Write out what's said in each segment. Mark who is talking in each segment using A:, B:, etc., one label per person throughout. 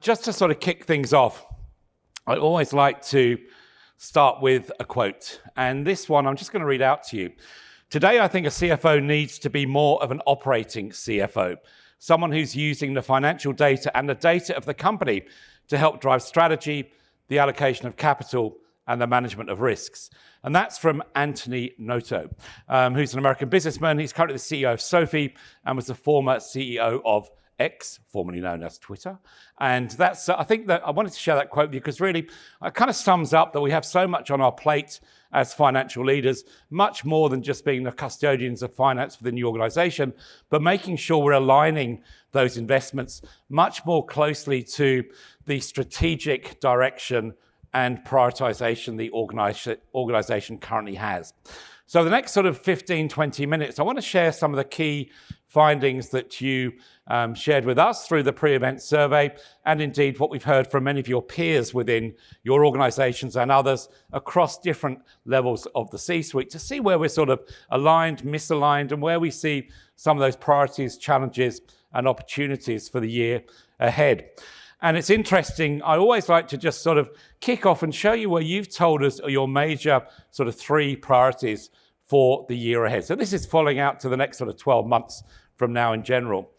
A: Just to sort of kick things off, I always like to start with a quote. And this one, I'm just going to read out to you. Today, I think a CFO needs to be more of an operating CFO, someone who's using the financial data and the data of the company to help drive strategy, the allocation of capital, and the management of risks. And that's from Anthony Noto, who's an American businessman. He's currently the CEO of Sophie and was the former CEO of X, formerly known as Twitter. And that's, I think that I wanted to share that quote with you because really it kind of sums up that we have so much on our plate as financial leaders, much more than just being the custodians of finance within the organization, but making sure we're aligning those investments much more closely to the strategic direction and prioritization the organization currently has. So the next sort of 15, 20 minutes, I want to share some of the key findings that you shared with us through the pre-event survey, and indeed what we've heard from many of your peers within your organizations and others across different levels of the C-suite to see where we're sort of aligned, misaligned, and where we see some of those priorities, challenges, and opportunities for the year ahead. And it's interesting, I always like to just sort of kick off and show you where you've told us are your major sort of 3 priorities for the year ahead. So this is following out to the next sort of 12 months from now in general.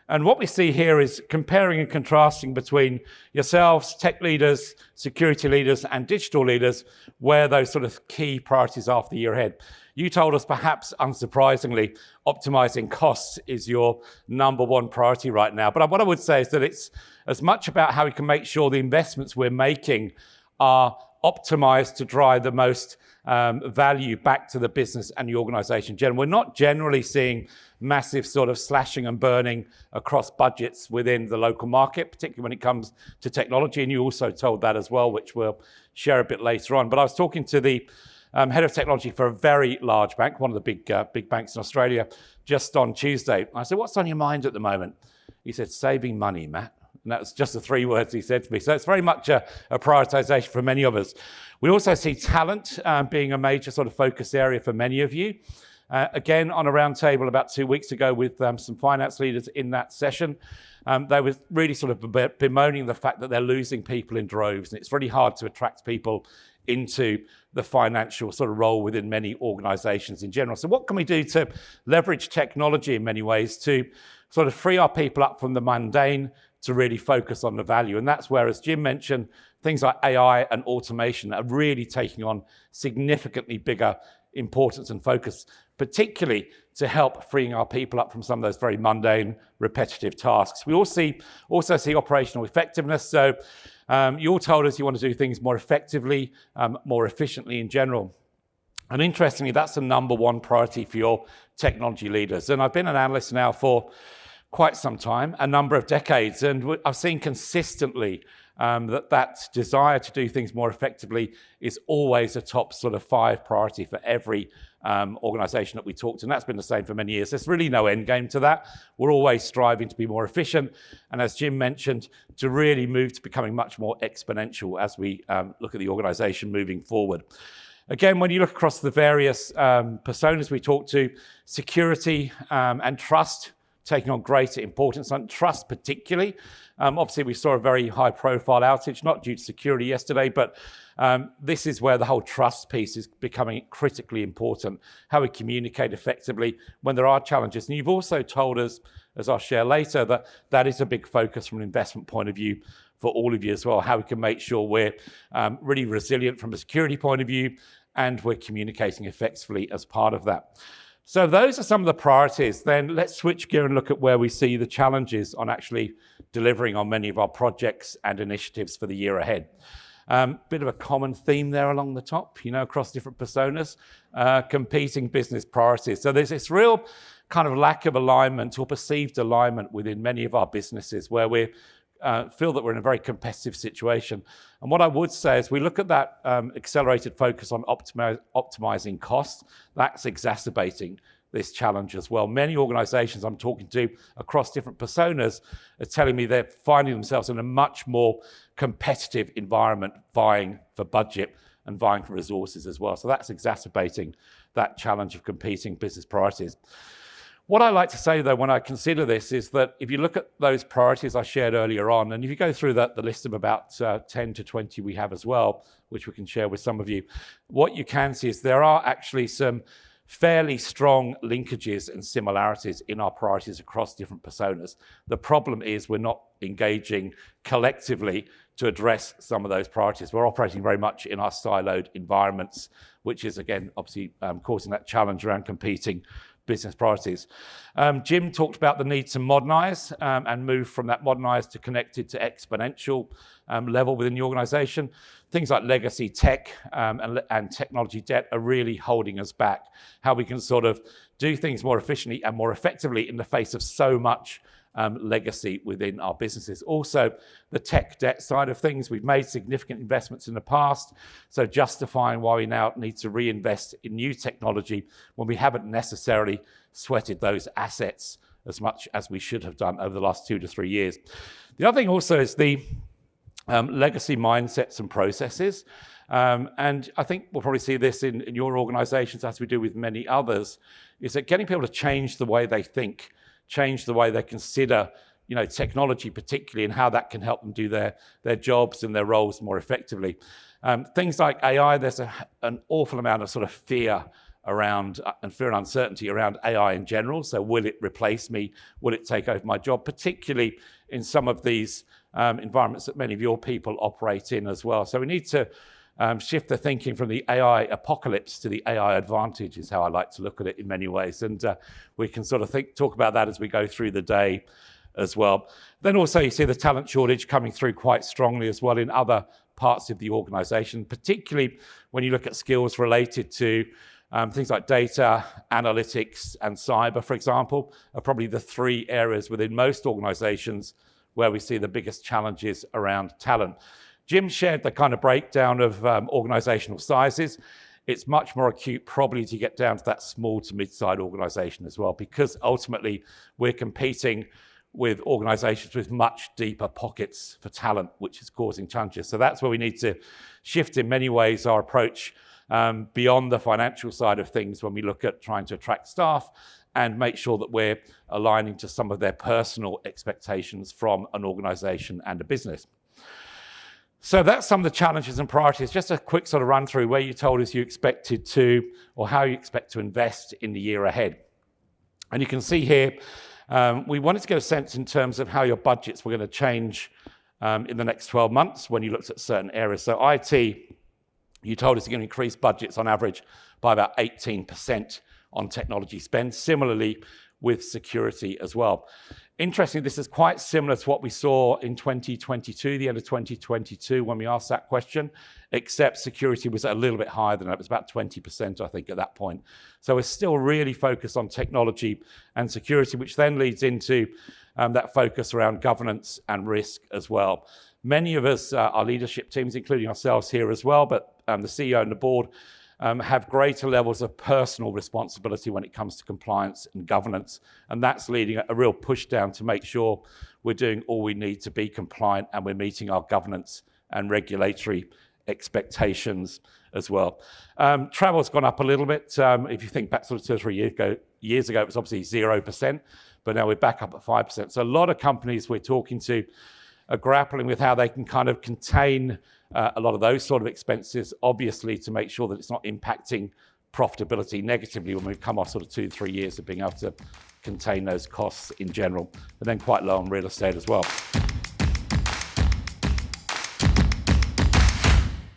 A: And what we see here is comparing and contrasting between yourselves, tech leaders, security leaders, and digital leaders, where those sort of key priorities are for the year ahead. You told us, perhaps unsurprisingly, optimizing costs is your number 1 priority right now. But what I would say is that it's as much about how we can make sure the investments we're making are optimized to drive the most value back to the business and the organization. We're not generally seeing massive sort of slashing and burning across budgets within the local market, particularly when it comes to technology. And you also told that as well, which we'll share a bit later on. But I was talking to the head of technology for a very large bank, one of the big banks in Australia, just on Tuesday. I said, "What's on your mind at the moment?" He said, "Saving money, Matt." And that's just the 3 words he said to me. So it's very much a prioritization for many of us. We also see talent being a major sort of focus area for many of you. Again, on a round table about 2 weeks ago with some finance leaders in that session, they were really sort of bemoaning the fact that they're losing people in droves. And it's really hard to attract people into the financial sort of role within many organizations in general. So what can we do to leverage technology in many ways to sort of free our people up from the mundane to really focus on the value? And that's where, as Jim mentioned, things like AI and automation are really taking on significantly bigger importance and focus, particularly to help freeing our people up from some of those very mundane, repetitive tasks. We also see operational effectiveness. So you all told us you want to do things more effectively, more efficiently in general. And interestingly, that's the number 1 priority for your technology leaders. And I've been an analyst now for quite some time, a number of decades, and I've seen consistently that desire to do things more effectively is always a top sort of 5 priority for every organization that we talk to, and that's been the same for many years. There's really no end game to that. We're always striving to be more efficient, and as Jim mentioned, to really move to becoming much more exponential as we look at the organization moving forward. Again, when you look across the various personas we talk to, security and trust taking on greater importance, and trust particularly. Obviously, we saw a very high-profile outage, not due to security yesterday, but this is where the whole trust piece is becoming critically important, how we communicate effectively when there are challenges. And you've also told us, as I'll share later, that that is a big focus from an investment point of view for all of you as well, how we can make sure we're really resilient from a security point of view, and we're communicating effectively as part of that. So those are some of the priorities. Then let's switch gear and look at where we see the challenges on actually delivering on many of our projects and initiatives for the year ahead. Bit of a common theme there along the top, across different personas, competing business priorities. So there's this real kind of lack of alignment or perceived alignment within many of our businesses where we feel that we're in a very competitive situation. And what I would say is we look at that accelerated focus on optimizing costs, that's exacerbating this challenge as well. Many organizations I'm talking to across different personas are telling me they're finding themselves in a much more competitive environment, vying for budget and vying for resources as well. So that's exacerbating that challenge of competing business priorities. What I like to say, though, when I consider this is that if you look at those priorities I shared earlier on, and if you go through the list of about 10 to 20 we have as well, which we can share with some of you, what you can see is there are actually some fairly strong linkages and similarities in our priorities across different personas. The problem is we're not engaging collectively to address some of those priorities. We're operating very much in our siloed environments, which is, again, obviously causing that challenge around competing business priorities. Jim talked about the need to modernize and move from that modernized to connected to exponential level within the organization. Things like legacy tech and technology debt are really holding us back. How we can sort of do things more efficiently and more effectively in the face of so much legacy within our businesses. Also, the tech debt side of things, we've made significant investments in the past, so justifying why we now need to reinvest in new technology when we haven't necessarily sweated those assets as much as we should have done over the last 2 to 3 years. The other thing also is the legacy mindsets and processes. And I think we'll probably see this in your organizations, as we do with many others, is that getting people to change the way they think, change the way they consider, technology particularly, and how that can help them do their jobs and their roles more effectively. Things like AI, there's an awful amount of sort of fear around and fear and uncertainty around AI in general. So will it replace me? Will it take over my job? Particularly in some of these environments that many of your people operate in as well. So we need to shift the thinking from the AI apocalypse to the AI advantage is how I like to look at it in many ways. And we can sort of talk about that as we go through the day as well. Then also you see the talent shortage coming through quite strongly as well in other parts of the organization, particularly when you look at skills related to things like data, analytics, and cyber, for example, are probably the 3 areas within most organizations where we see the biggest challenges around talent. Jim shared the kind of breakdown of organizational sizes. It's much more acute probably to get down to that small to mid-sized organization as well, because ultimately we're competing with organizations with much deeper pockets for talent, which is causing challenges. So that's where we need to shift in many ways our approach beyond the financial side of things when we look at trying to attract staff and make sure that we're aligning to some of their personal expectations from an organization and a business. So that's some of the challenges and priorities. Just a quick sort of run through where you told us you expected to, or how you expect to invest in the year ahead. And you can see here, we wanted to get a sense in terms of how your budgets were going to change in the next 12 months when you looked at certain areas. So IT, you told us you're going to increase budgets on average by about 18% on technology spend. Similarly with security as well. Interestingly, this is quite similar to what we saw in 2022, the end of 2022, when we asked that question, except security was a little bit higher than that. It was about 20%, I think, at that point. So we're still really focused on technology and security, which then leads into that focus around governance and risk as well. Many of us, our leadership teams, including ourselves here as well, but the CEO and the board, have greater levels of personal responsibility when it comes to compliance and governance. And that's leading a real push down to make sure we're doing all we need to be compliant and we're meeting our governance and regulatory expectations as well. Travel's gone up a little bit. If you think back sort of 2 or 3 years ago, it was obviously 0%, but now we're back up at 5%. So a lot of companies we're talking to are grappling with how they can kind of contain a lot of those sort of expenses, obviously to make sure that it's not impacting profitability negatively when we've come off sort of 2 to 3 years of being able to contain those costs in general, and then quite low on real estate as well.